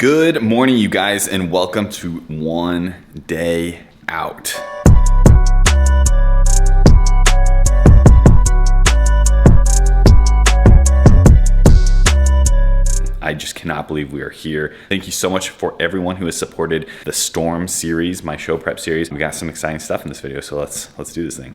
Good morning, you guys, and welcome to One Day Out. I just cannot believe we are here. Thank you so much for everyone who has supported the Storm series, my show prep series. We got some exciting stuff in this video, so let's do this thing.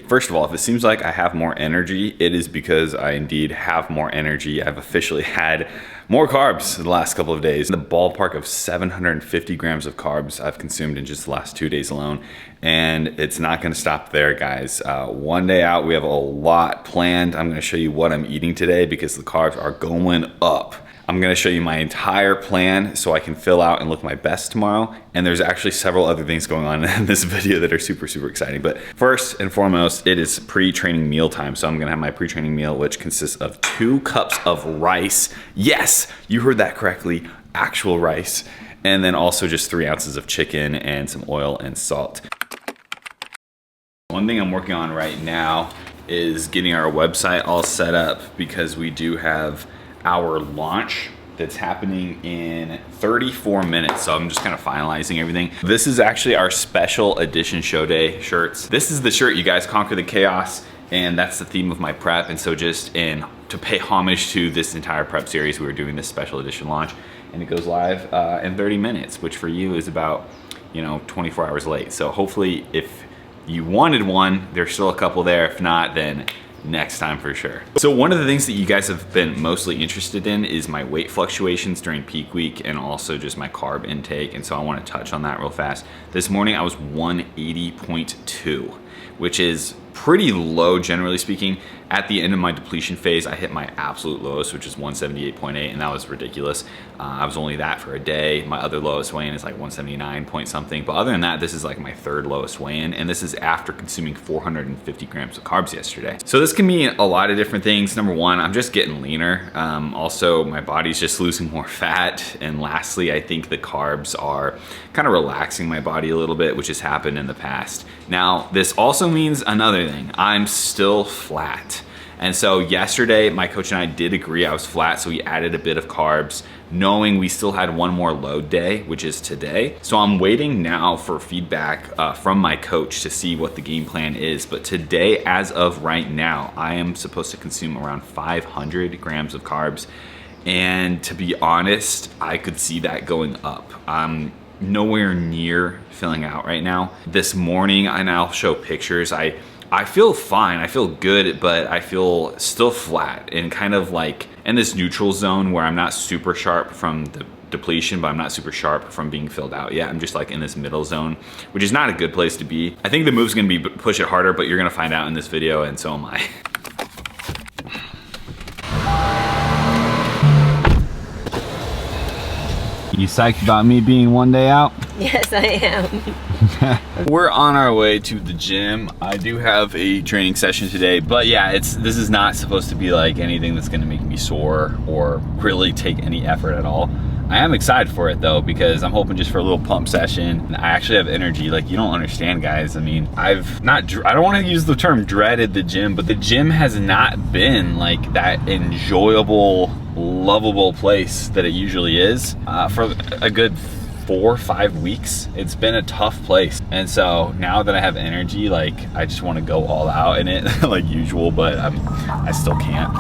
First of all, if it seems like I have more energy, it is because I indeed have more energy. I've officially had more carbs the last couple of days. The ballpark of 750 grams of carbs I've consumed in just the last 2 days alone. And it's not gonna stop there, guys. One day out, we have a lot planned. I'm gonna show you what I'm eating today because the carbs are going up. I'm gonna show you my entire plan so I can fill out and look my best tomorrow. And there's actually several other things going on in this video that are super exciting. But first and foremost, it is pre-training meal time. So I'm gonna have my pre-training meal, which consists of 2 cups of rice. Yes, you heard that correctly, actual rice. And then also just 3 ounces of chicken and some oil and salt. One thing I'm working on right now is getting our website all set up because we do have our launch that's happening in 34 minutes. So I'm just kind of finalizing everything. This is actually our special edition show day shirts. This is the shirt, you guys, Conquer the Chaos, and that's the theme of my prep. And so just to pay homage to this entire prep series, we were doing this special edition launch, and it goes live in 30 minutes, which for you is about, 24 hours late. So hopefully if you wanted one, there's still a couple there. If not, then next time for sure. So one of the things that you guys have been mostly interested in is my weight fluctuations during peak week and also just my carb intake. And so I want to touch on that real fast. This morning I was 180.2, which is pretty low generally speaking. At the end of my depletion phase, I hit my absolute lowest, which is 178.8, and that was ridiculous. I was only that for a day. My other lowest weigh-in is like 179 point something. But other than that, this is like my 3rd lowest weigh-in, and this is after consuming 450 grams of carbs yesterday. So this can mean a lot of different things. Number one, I'm just getting leaner. Also, my body's just losing more fat. And lastly, I think the carbs are kind of relaxing my body a little bit, which has happened in the past. Now, this also means another thing. I'm still flat. And so yesterday, my coach and I did agree I was flat, so we added a bit of carbs, knowing we still had one more load day, which is today. So I'm waiting now for feedback from my coach to see what the game plan is. But today, as of right now, I am supposed to consume around 500 grams of carbs. And to be honest, I could see that going up. I'm nowhere near filling out right now. This morning, and I'll show pictures, I feel fine, I feel good, but I feel still flat and kind of like in this neutral zone where I'm not super sharp from the depletion, but I'm not super sharp from being filled out yet. I'm just like in this middle zone, which is not a good place to be. I think the move's gonna be push it harder, but you're gonna find out in this video, and so am I. You psyched about me being one day out? Yes, I am. We're on our way to the gym. I do have a training session today, but yeah, this is not supposed to be like anything that's gonna make me sore or really take any effort at all. I am excited for it though, because I'm hoping just for a little pump session. I actually have energy. Like, you don't understand, guys. I mean, I don't want to use the term dreaded the gym, but the gym has not been like that enjoyable, lovable place that it usually is for a good 4 or 5 weeks. It's been a tough place, and so now that I have energy, like, I just want to go all out in it like usual, but I still can't.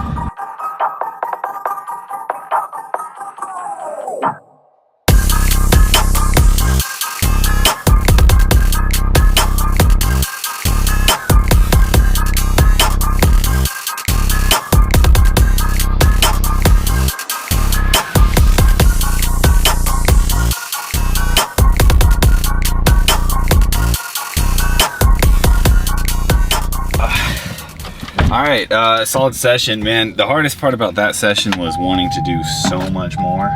All right, solid session, man. The hardest part about that session was wanting to do so much more.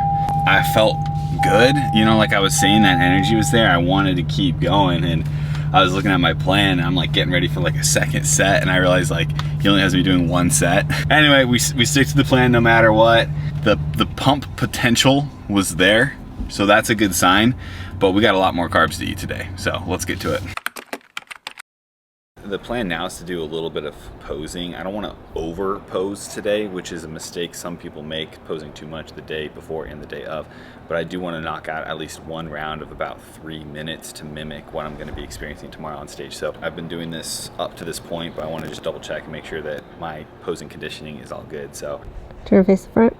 I felt good, like I was saying, that energy was there. I wanted to keep going, and I was looking at my plan, and I'm like getting ready for like a 2nd set, and I realized like he only has me doing 1 set. Anyway, we stick to the plan no matter what. The pump potential was there, so that's a good sign, but we got a lot more carbs to eat today, so let's get to it. The plan now is to do a little bit of posing. I don't want to over pose today, which is a mistake some people make, posing too much the day before and the day of. But I do want to knock out at least one round of about 3 minutes to mimic what I'm going to be experiencing tomorrow on stage. So I've been doing this up to this point, but I want to just double check and make sure that my posing conditioning is all good. So turn face the front.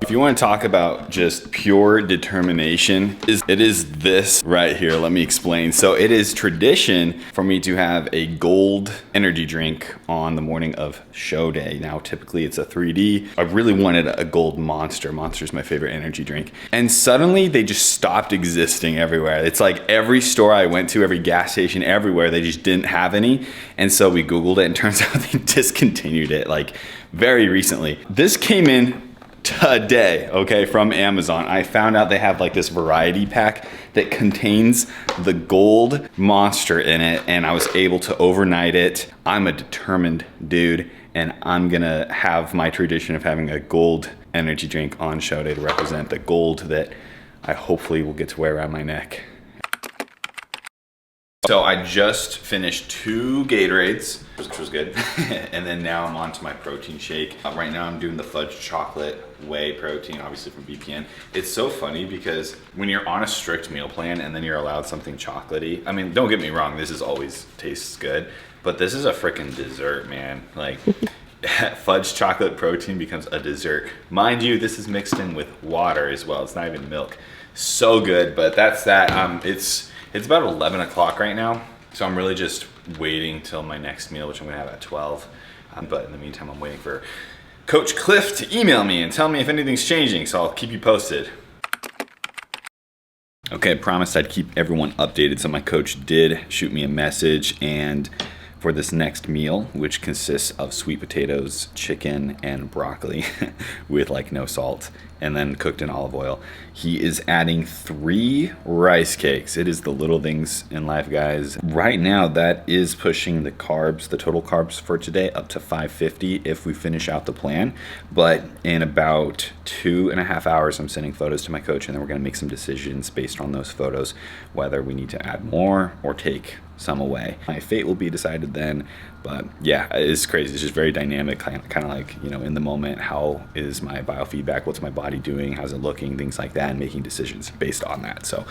if you want to talk about just pure determination, it is this right here. Let me explain. So it is tradition for me to have a gold energy drink on the morning of show day. Now, typically it's a 3D. I really wanted a gold Monster. Monster is my favorite energy drink. And suddenly they just stopped existing everywhere. It's like every store I went to, every gas station, everywhere, they just didn't have any. And so we Googled it and turns out they discontinued it like very recently. This came in today, okay, from Amazon. I found out they have like this variety pack that contains the gold Monster in it, and I was able to overnight it. I'm a determined dude, and I'm gonna have my tradition of having a gold energy drink on show day to represent the gold that I hopefully will get to wear around my neck. So I just finished 2 Gatorades, which was good. And then now I'm on to my protein shake. Right now I'm doing the fudge chocolate whey protein, obviously from BPN. It's so funny because when you're on a strict meal plan and then you're allowed something chocolatey, I mean, don't get me wrong, this is always tastes good, but this is a freaking dessert, man. Like, fudge chocolate protein becomes a dessert. Mind you, this is mixed in with water as well. It's not even milk. So good, but that's that. It's about 11 o'clock right now, so I'm really just waiting till my next meal, which I'm gonna have at 12. But in the meantime, I'm waiting for Coach Cliff to email me and tell me if anything's changing, so I'll keep you posted. Okay, I promised I'd keep everyone updated, so my coach did shoot me a message, and for this next meal, which consists of sweet potatoes, chicken, and broccoli with like no salt, and then cooked in olive oil, he is adding 3 rice cakes. It is the little things in life, guys. Right now, that is pushing the carbs, the total carbs for today, up to 550 if we finish out the plan. But in about 2.5 hours, I'm sending photos to my coach, and then we're gonna make some decisions based on those photos, whether we need to add more or take some away. My fate will be decided then, but yeah, it's crazy. It's just very dynamic, kind of like, you know, in the moment, how is my biofeedback, what's my body doing, how's it looking, things like that, and making decisions based on that. So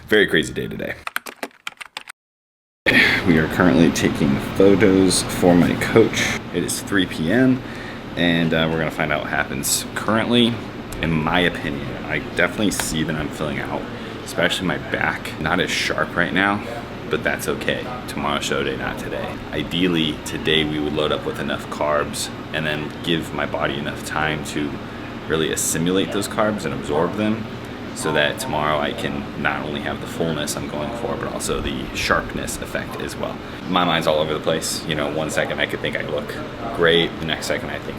very crazy day today. We are currently taking photos for my coach. It is 3 p.m. and we're gonna find out what happens. Currently, in my opinion, I definitely see that I'm filling out, especially my back. Not as sharp right now, but that's okay. Tomorrow's show day, not today. Ideally, today we would load up with enough carbs and then give my body enough time to really assimilate those carbs and absorb them, so that tomorrow I can not only have the fullness I'm going for, but also the sharpness effect as well. My mind's all over the place. You know, one second I could think I look great, the next second I think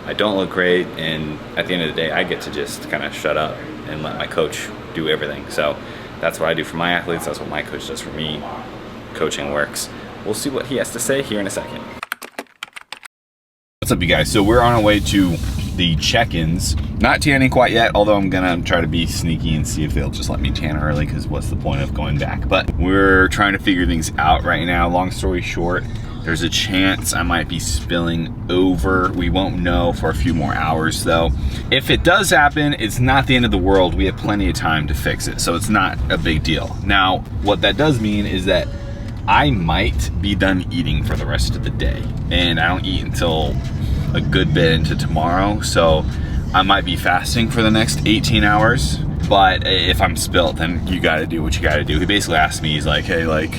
I don't look great, and at the end of the day, I get to just kind of shut up and let my coach do everything. So that's what I do for my athletes. That's what my coach does for me. Coaching works. We'll see what he has to say here in a second. What's up, you guys? So we're on our way to the check-ins. Not tanning quite yet, although I'm gonna try to be sneaky and see if they'll just let me tan early, because what's the point of going back? But we're trying to figure things out right now. Long story short, there's a chance I might be spilling over. We won't know for a few more hours though. If it does happen, it's not the end of the world. We have plenty of time to fix it, so it's not a big deal. Now, what that does mean is that I might be done eating for the rest of the day, and I don't eat until a good bit into tomorrow, so I might be fasting for the next 18 hours. But if I'm spilt, then you gotta do what you gotta do. He basically asked me, he's like, hey, like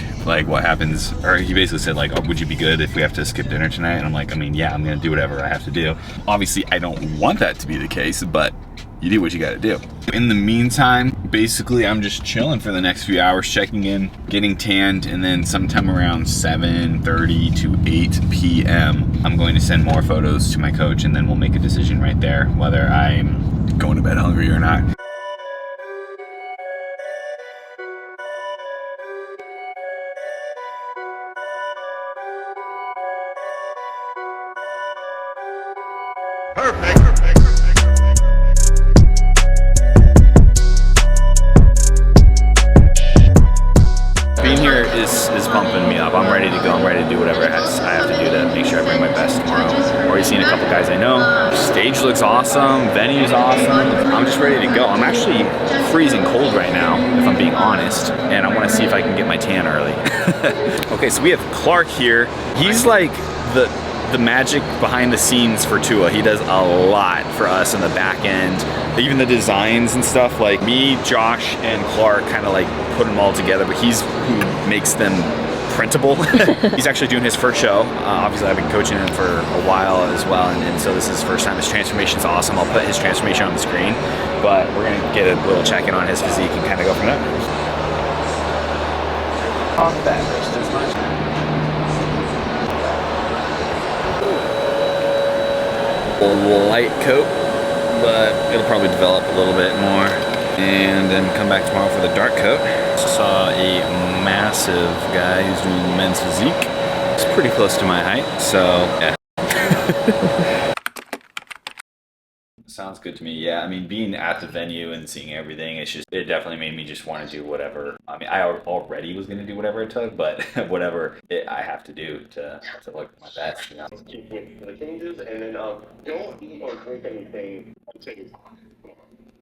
what happens, or he basically said like, oh, would you be good if we have to skip dinner tonight? And I'm like, I mean, yeah, I'm gonna do whatever I have to do. Obviously, I don't want that to be the case, but you do what you gotta do. In the meantime, basically, I'm just chilling for the next few hours, checking in, getting tanned, and then sometime around 7:30 to 8 p.m., I'm going to send more photos to my coach, and then we'll make a decision right there whether I'm going to bed hungry or not. Perfect. already seen a couple guys I know. Stage looks awesome, venue's awesome. I'm just ready to go. I'm actually freezing cold right now, if I'm being honest, and I want to see if I can get my tan early. Okay, so we have Clark here. He's like the magic behind the scenes for Tua. He does a lot for us in the back end, even the designs and stuff. Like me, Josh, and Clark kind of like put them all together, but he's who makes them printable. He's actually doing his first show. Obviously I've been coaching him for a while as well, and so this is his first time. His transformation's awesome. I'll put his transformation on the screen, but we're gonna get a little check-in on his physique and kind of go from there. Off that wrist as much. Light coat, but it'll probably develop a little bit more, and then come back tomorrow for the dark coat. Saw a massive guy who's doing men's physique. It's pretty close to my height, so yeah. Sounds good to me. Yeah, I mean, being at the venue and seeing everything, it definitely made me just want to do whatever. I mean, I already was going to do whatever it took, but whatever I have to do to look my best, you know. Keep waiting for the changes, and then don't eat or drink anything until you talk.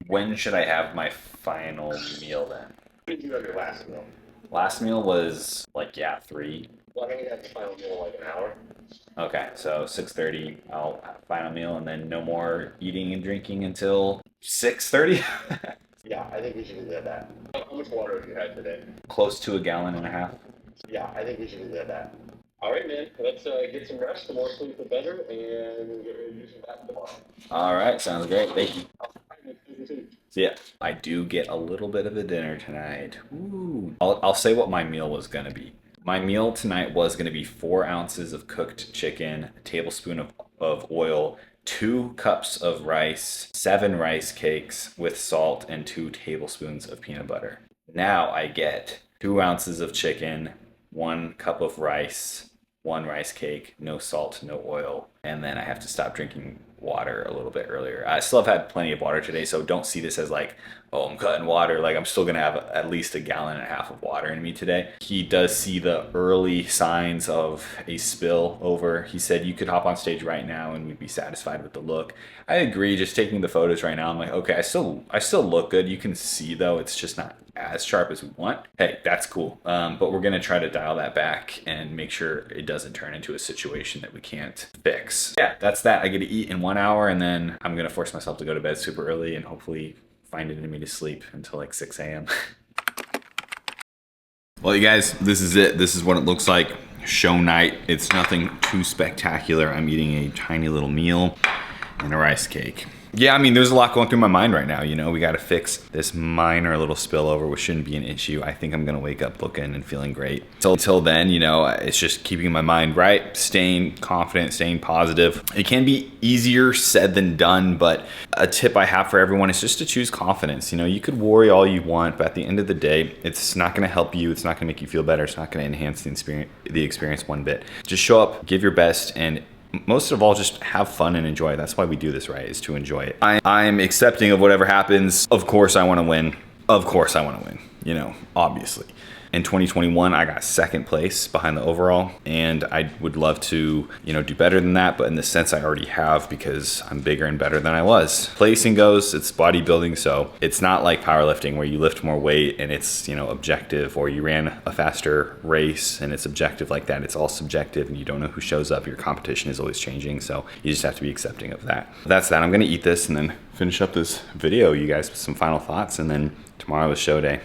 When should I have my final meal then? When did you have your last meal? Last meal was like, yeah, 3. Well, I think you have the final meal in like an hour. Okay, so 6:30, I'll have final meal, and then no more eating and drinking until 6:30? Yeah, I think we should leave it at that. How much water have you had today? Close to 1.5 gallons. Yeah, I think we should leave it at that. All right, man. Let's get some rest. The more sleep, the better, and get ready to do some back tomorrow. All right, sounds great. Thank you. So yeah, I do get a little bit of a dinner tonight. Ooh. I'll say what my meal was gonna be. My meal tonight was gonna be 4 ounces of cooked chicken, a tablespoon of oil, 2 cups of rice, 7 rice cakes with salt, and 2 tablespoons of peanut butter. Now I get 2 ounces of chicken, 1 cup of rice, 1 rice cake, no salt, no oil, and then I have to stop drinking water a little bit earlier. I still have had plenty of water today, so don't see this as like, oh, I'm cutting water. Like, I'm still gonna have at least 1.5 gallons of water in me today. He does see the early signs of a spill over. He said you could hop on stage right now and we'd be satisfied with the look. I agree. Just taking the photos right now, I'm like, okay, I still look good. You can see though, it's just not as sharp as we want. Hey, that's cool. But we're gonna try to dial that back and make sure it doesn't turn into a situation that we can't fix. Yeah, that's that. I get to eat in 1 hour, and then I'm gonna force myself to go to bed super early and hopefully find it in me to sleep until like 6 a.m. Well, you guys, this is it. This is what it looks like. Show night. It's nothing too spectacular. I'm eating a tiny little meal and a rice cake. Yeah, I mean, there's a lot going through my mind right now. You know, we got to fix this minor little spillover, which shouldn't be an issue. I think I'm going to wake up looking and feeling great. So until then, you know, it's just keeping my mind right, staying confident, staying positive. It can be easier said than done, but a tip I have for everyone is just to choose confidence. You know, you could worry all you want, but at the end of the day, it's not going to help you. It's not going to make you feel better. It's not going to enhance the experience one bit. Just show up, give your best, and most of all, just have fun and enjoy. That's why we do this, right? Is to enjoy it. I'm accepting of whatever happens. Of course I want to win. Of course I want to win, you know, obviously. In 2021, I got 2nd place behind the overall, and I would love to, you know, do better than that, but in the sense I already have because I'm bigger and better than I was. Placing goes, it's bodybuilding, so it's not like powerlifting where you lift more weight and it's, you know, objective, or you ran a faster race and it's objective like that. It's all subjective and you don't know who shows up. Your competition is always changing, so you just have to be accepting of that. That's that. I'm gonna eat this and then finish up this video, you guys, with some final thoughts, and then tomorrow is show day.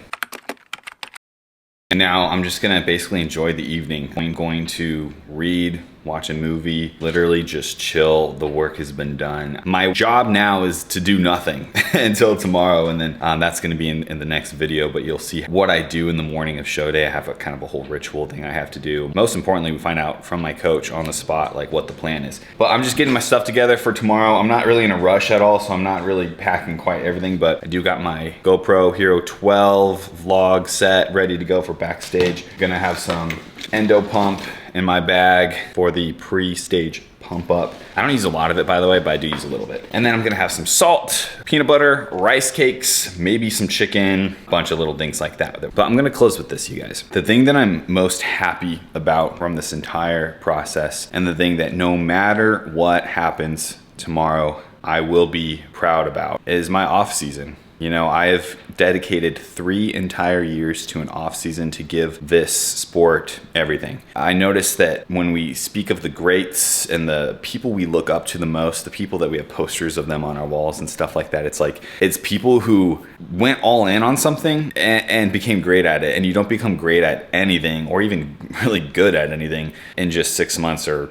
And now I'm just gonna basically enjoy the evening. I'm going to read, watch a movie, literally just chill. The work has been done. My job now is to do nothing until tomorrow, and then that's gonna be in the next video, but you'll see what I do in the morning of show day. I have a kind of a whole ritual thing I have to do. Most importantly, we find out from my coach on the spot, like what the plan is. But I'm just getting my stuff together for tomorrow. I'm not really in a rush at all, so I'm not really packing quite everything, but I do got my GoPro Hero 12 vlog set ready to go for backstage. Gonna have some endo pump in my bag for the pre-stage pump up. I don't use a lot of it, by the way, but I do use a little bit. And then I'm gonna have some salt, peanut butter, rice cakes, maybe some chicken, a bunch of little things like that. But I'm gonna close with this, you guys. The thing that I'm most happy about from this entire process, and the thing that no matter what happens tomorrow, I will be proud about, is my off season. You know, I have dedicated 3 entire years to an off season to give this sport everything. I noticed that when we speak of the greats and the people we look up to the most, the people that we have posters of them on our walls and stuff like that, it's people who went all in on something and became great at it. And you don't become great at anything or even really good at anything in just 6 months or,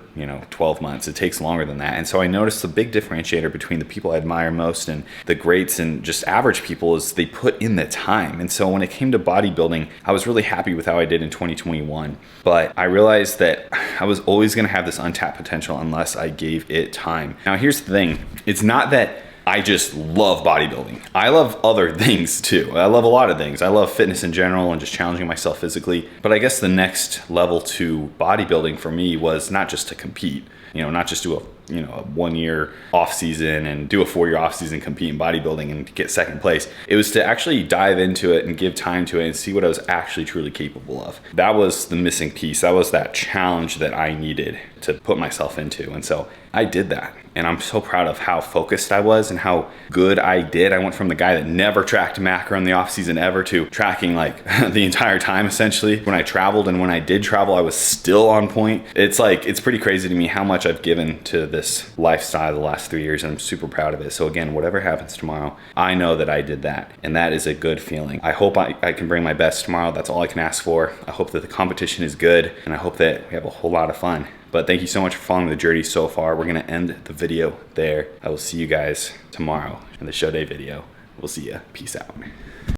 12 months. It takes longer than that. And so I noticed the big differentiator between the people I admire most and the greats and just average people is they put in the time. And so when it came to bodybuilding, I was really happy with how I did in 2021. But I realized that I was always going to have this untapped potential unless I gave it time. Now, here's the thing. It's not that I just love bodybuilding. I love other things too. I love a lot of things. I love fitness in general and just challenging myself physically. But I guess the next level to bodybuilding for me was not just to compete, not just do a 1 year off season and do a 4 year off season, compete in bodybuilding and get second place. It was to actually dive into it and give time to it and see what I was actually truly capable of. That was the missing piece. That was that challenge that I needed to put myself into. And so I did that. And I'm so proud of how focused I was and how good I did. I went from the guy that never tracked macro in the off season ever to tracking like the entire time essentially. When I traveled, and when I did travel, I was still on point. It's pretty crazy to me how much I've given to this lifestyle the last 3 years, and I'm super proud of it. So again, whatever happens tomorrow, I know that I did that, and that is a good feeling. I hope I can bring my best tomorrow. That's all I can ask for. I hope that the competition is good, and I hope that we have a whole lot of fun. But thank you so much for following the journey so far. We're gonna end the video there. I will see you guys tomorrow in the show day video. We'll see ya. Peace out.